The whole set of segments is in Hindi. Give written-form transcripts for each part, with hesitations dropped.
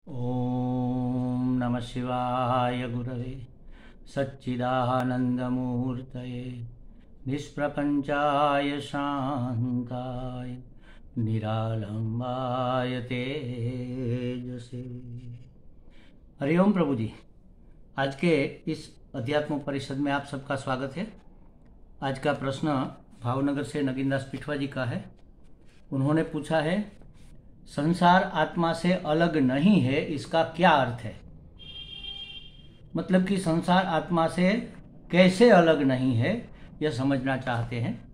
ओम नमः शिवाय गुरवे सच्चिदानंदमूर्तये निष्प्रपंचाय शांताय निरालंबाय तेजसे। हरिओम प्रभु जी, आज के इस अध्यात्म परिषद में आप सबका स्वागत है। आज का प्रश्न भावनगर से नगीनदास पिठवा जी का है। उन्होंने पूछा है, संसार आत्मा से अलग नहीं है, इसका क्या अर्थ है? मतलब कि संसार आत्मा से कैसे अलग नहीं है, यह समझना चाहते हैं।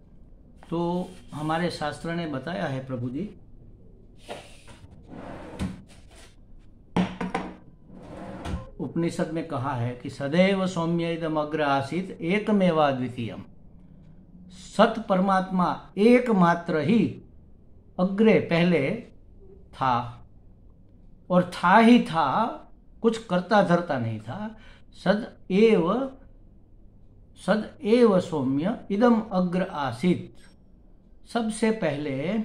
तो हमारे शास्त्र ने बताया है प्रभु जी, उपनिषद में कहा है कि सदैव सौम्य इदम अग्र आसीत एकमेवा द्वितीयम। सत परमात्मा एकमात्र ही अग्रे पहले था, और था ही था, कुछ करता धरता नहीं था। सद एव सौम्य इदम अग्र आसीत। सबसे पहले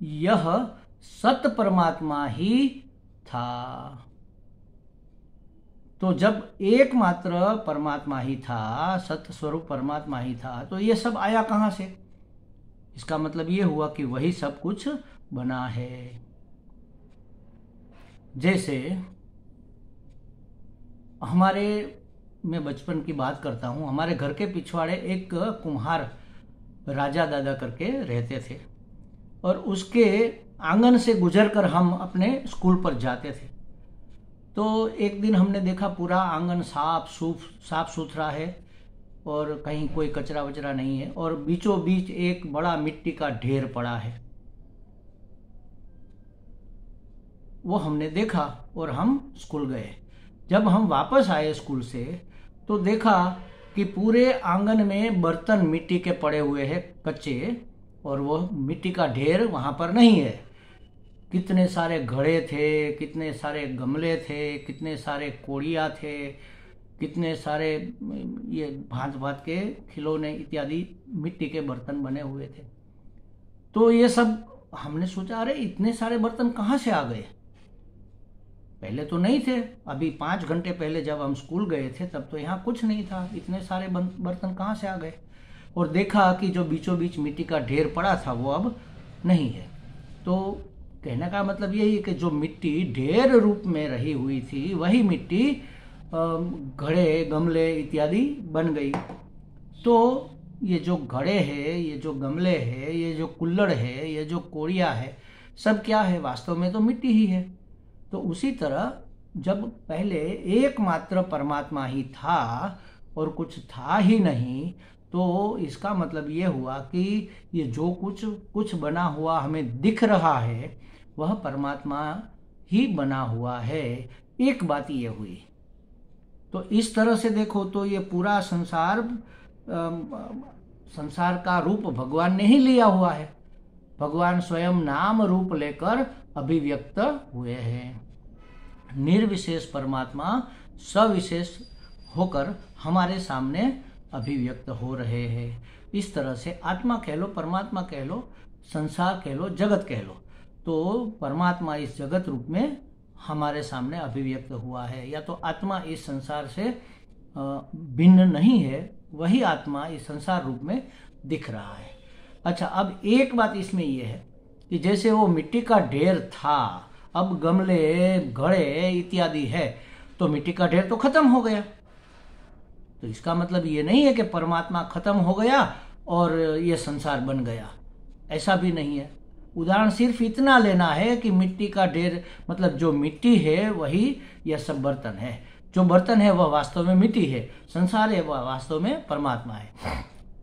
यह सत परमात्मा ही था। तो जब एकमात्र परमात्मा ही था, सत स्वरूप परमात्मा ही था, तो ये सब आया कहां से? इसका मतलब ये हुआ कि वही सब कुछ बना है। जैसे मैं बचपन की बात करता हूँ, हमारे घर के पिछवाड़े एक कुम्हार राजा दादा करके रहते थे, और उसके आंगन से गुजरकर हम अपने स्कूल पर जाते थे। तो एक दिन हमने देखा पूरा आंगन साफ सुथरा है और कहीं कोई कचरा वचरा नहीं है, और बीचों बीच एक बड़ा मिट्टी का ढेर पड़ा है। वो हमने देखा और हम स्कूल गए। जब हम वापस आए स्कूल से तो देखा कि पूरे आंगन में बर्तन मिट्टी के पड़े हुए हैं कच्चे, और वो मिट्टी का ढेर वहां पर नहीं है। कितने सारे घड़े थे, कितने सारे गमले थे, कितने सारे कोड़िया थे, कितने सारे ये भांत भांत के खिलौने इत्यादि मिट्टी के बर्तन बने हुए थे। तो ये सब हमने सोचा, अरे इतने सारे बर्तन कहाँ से आ गए? पहले तो नहीं थे। अभी 5 घंटे पहले जब हम स्कूल गए थे तब तो यहाँ कुछ नहीं था। इतने सारे बर्तन कहाँ से आ गए? और देखा कि जो बीचों बीच मिट्टी का ढेर पड़ा था वो अब नहीं है। तो कहने का मतलब यही है कि जो मिट्टी ढेर रूप में रही हुई थी, वही मिट्टी घड़े गमले इत्यादि बन गई। तो ये जो घड़े है, ये जो गमले है, ये जो कुल्हड़ है, ये जो कोड़िया है, सब क्या है? वास्तव में तो मिट्टी ही है। तो उसी तरह जब पहले एकमात्र परमात्मा ही था और कुछ था ही नहीं, तो इसका मतलब ये हुआ कि ये जो कुछ बना हुआ हमें दिख रहा है, वह परमात्मा ही बना हुआ है। एक बात ये हुई। तो इस तरह से देखो तो ये पूरा संसार का रूप भगवान ने ही लिया हुआ है। भगवान स्वयं नाम रूप लेकर अभिव्यक्त हुए हैं। निर्विशेष परमात्मा सविशेष होकर हमारे सामने अभिव्यक्त हो रहे हैं। इस तरह से आत्मा कह लो, परमात्मा कह लो, संसार कह लो, जगत कह लो, तो परमात्मा इस जगत रूप में हमारे सामने अभिव्यक्त हुआ है। या तो आत्मा इस संसार से भिन्न नहीं है, वही आत्मा इस संसार रूप में दिख रहा है। अच्छा, अब एक बात इसमें यह है कि जैसे वो मिट्टी का ढेर था, अब गमले घड़े इत्यादि है, तो मिट्टी का ढेर तो खत्म हो गया। तो इसका मतलब ये नहीं है कि परमात्मा खत्म हो गया और ये संसार बन गया, ऐसा भी नहीं है। उदाहरण सिर्फ इतना लेना है कि मिट्टी का ढेर मतलब जो मिट्टी है वही यह सब बर्तन है। जो बर्तन है वह वास्तव में मिट्टी है, संसार है वह वास्तव में परमात्मा है।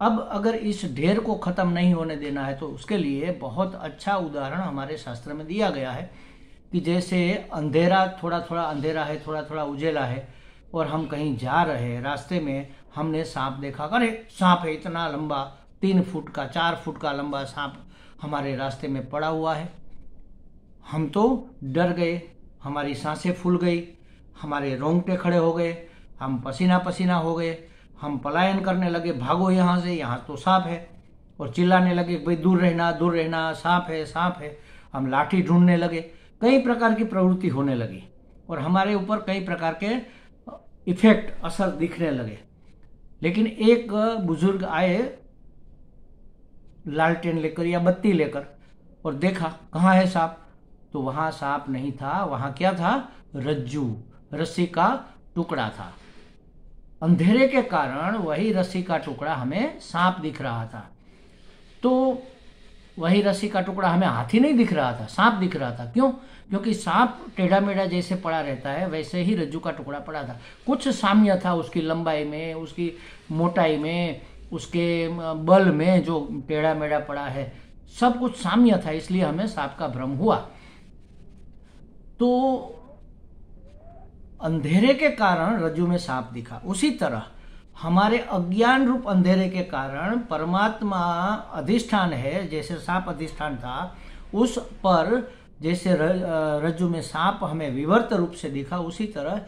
अब अगर इस ढेर को खत्म नहीं होने देना है तो उसके लिए बहुत अच्छा उदाहरण हमारे शास्त्र में दिया गया है कि जैसे अंधेरा, थोड़ा थोड़ा अंधेरा है, थोड़ा थोड़ा उजेला है, और हम कहीं जा रहे हैं, रास्ते में हमने सांप देखा। अरे सांप है, इतना लंबा 3 फुट का 4 फुट का लंबा सांप हमारे रास्ते में पड़ा हुआ है। हम तो डर गए, हमारी सांसें फूल गई, हमारे रोंगटे खड़े हो गए, हम पसीना पसीना हो गए, हम पलायन करने लगे, भागो यहाँ से, यहाँ तो सांप है, और चिल्लाने लगे, भाई दूर रहना दूर रहना, सांप है सांप है। हम लाठी ढूंढने लगे, कई प्रकार की प्रवृत्ति होने लगी। और हमारे ऊपर कई प्रकार के इफेक्ट असर दिखने लगे। लेकिन एक बुजुर्ग आए लालटेन लेकर या बत्ती लेकर और देखा कहाँ है सांप, तो वहां सांप नहीं था, वहां क्या था, रज्जू, रस्सी का टुकड़ा था। अंधेरे के कारण वही रस्सी का टुकड़ा हमें सांप दिख रहा था। तो वही रस्सी का टुकड़ा हमें हाथी नहीं दिख रहा था, सांप दिख रहा था। क्यों? क्योंकि सांप टेढ़ा मेढ़ा जैसे पड़ा रहता है वैसे ही रज्जू का टुकड़ा पड़ा था। कुछ साम्य था उसकी लंबाई में, उसकी मोटाई में, उसके बल में, जो टेढ़ा मेढ़ा पड़ा है, सब कुछ साम्य था, इसलिए हमें सांप का भ्रम हुआ। तो अंधेरे के कारण रज्जु में सांप दिखा। उसी तरह हमारे अज्ञान रूप अंधेरे के कारण परमात्मा अधिष्ठान है, जैसे सांप अधिष्ठान था, उस पर जैसे रज्जु में सांप हमें विवर्त रूप से दिखा, उसी तरह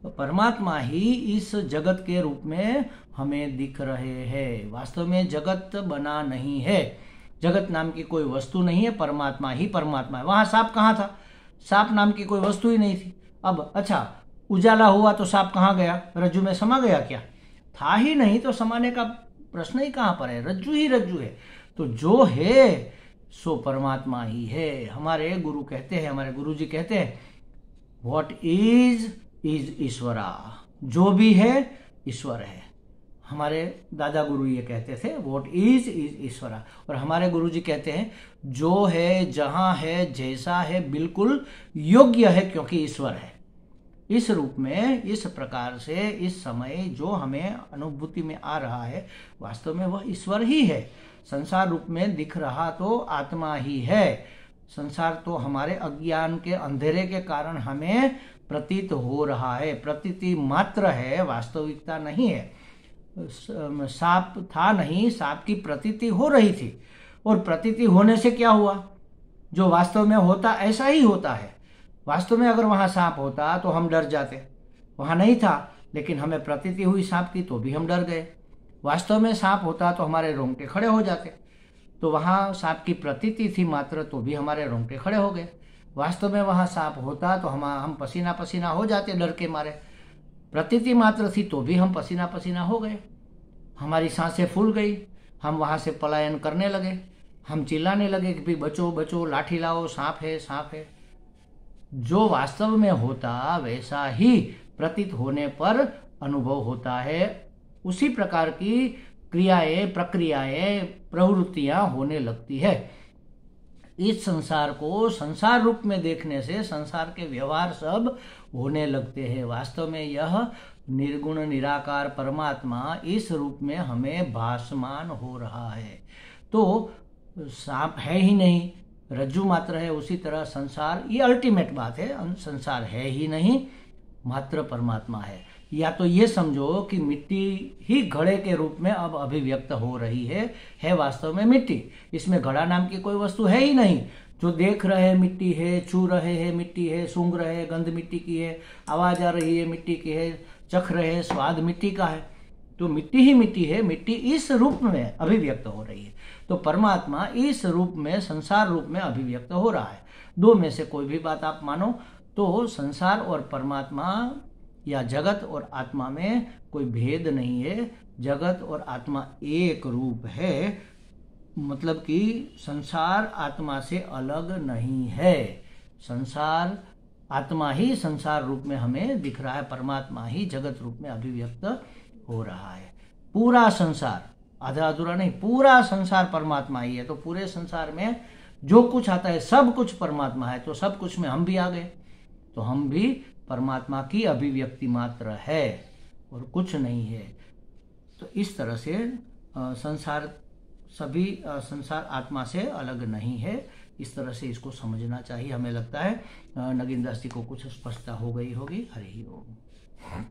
परमात्मा ही इस जगत के रूप में हमें दिख रहे हैं। वास्तव में जगत बना नहीं है, जगत नाम की कोई वस्तु नहीं है, परमात्मा ही परमात्मा है। वहां सांप कहाँ था? सांप नाम की कोई वस्तु ही नहीं थी। अब अच्छा, उजाला हुआ तो सांप कहाँ गया? रज्जु में समा गया क्या? था ही नहीं, तो समाने का प्रश्न ही कहाँ पर है? रज्जु ही रज्जु है। तो जो है सो परमात्मा ही है। हमारे गुरु कहते हैं, हमारे गुरु जी कहते हैं, व्हाट इज ईश्वरा, जो भी है ईश्वर है। हमारे दादा गुरु ये कहते थे, व्हाट इज ईश्वरा। और हमारे गुरु जी कहते हैं, जो है, जहां है, जैसा है, बिल्कुल योग्य है, क्योंकि ईश्वर है। इस रूप में, इस प्रकार से इस समय जो हमें अनुभूति में आ रहा है, वास्तव में वह ईश्वर ही है। संसार रूप में दिख रहा तो आत्मा ही है। संसार तो हमारे अज्ञान के अंधेरे के कारण हमें प्रतीत हो रहा है, प्रतीति मात्र है, वास्तविकता नहीं है। सांप था नहीं, सांप की प्रतीति हो रही थी, और प्रतीति होने से क्या हुआ? जो वास्तव में होता ऐसा ही होता है। वास्तव में अगर वहां सांप होता तो हम डर जाते, वहां नहीं था लेकिन हमें प्रतीति हुई सांप की तो भी हम डर गए। वास्तव में सांप होता तो हमारे रोंगटे खड़े हो जाते, तो वहां सांप की प्रतीति थी मात्र तो भी हमारे रोंगटे खड़े हो गए। वास्तव में वहां सांप होता तो हम पसीना पसीना हो जाते डर के मारे, प्रतीति मात्र थी तो भी हम पसीना पसीना हो गए, हमारी सांसें फूल गई, हम वहां से पलायन करने लगे, हम चिल्लाने लगे कि भाई बचो बचो, लाठी लाओ, सांप है सांप है। जो वास्तव में होता वैसा ही प्रतीत होने पर अनुभव होता है। उसी प्रकार की क्रियाएं, प्रक्रियाएं, प्रवृत्तियां होने लगती है। इस संसार को संसार रूप में देखने से संसार के व्यवहार सब होने लगते हैं। वास्तव में यह निर्गुण निराकार परमात्मा इस रूप में हमें भासमान हो रहा है। तो सांप है ही नहीं, रज्जु मात्र है। उसी तरह संसार, ये अल्टीमेट बात है, संसार है ही नहीं, मात्र परमात्मा है। या तो ये समझो कि मिट्टी ही घड़े के रूप में अब अभिव्यक्त हो रही है वास्तव में मिट्टी। इसमें घड़ा नाम की कोई वस्तु है ही नहीं। जो देख रहे हैं मिट्टी है, छू रहे हैं मिट्टी है, सूंघ रहे हैं गंध मिट्टी की है, आवाज आ रही है मिट्टी की है, चख रहे हैं स्वाद मिट्टी का है। तो मिट्टी ही मिट्टी है, मिट्टी इस रूप में अभिव्यक्त हो रही है। तो परमात्मा इस रूप में, संसार रूप में अभिव्यक्त हो रहा है। दो में से कोई भी बात आप मानो तो संसार और परमात्मा या जगत और आत्मा में कोई भेद नहीं है। जगत और आत्मा एक रूप है, मतलब कि संसार आत्मा से अलग नहीं है। संसार, आत्मा ही संसार रूप में हमें दिख रहा है, परमात्मा ही जगत रूप में अभिव्यक्त हो रहा है। पूरा संसार, आधा अधूरा नहीं, पूरा संसार परमात्मा ही है। तो पूरे संसार में जो कुछ आता है सब कुछ परमात्मा है। तो सब कुछ में हम भी आ गए, तो हम भी परमात्मा की अभिव्यक्ति मात्र है और कुछ नहीं है। तो इस तरह से संसार, सभी संसार आत्मा से अलग नहीं है। इस तरह से इसको समझना चाहिए। हमें लगता है नगीन दास जी को कुछ स्पष्टता हो गई होगी। हरि ओम।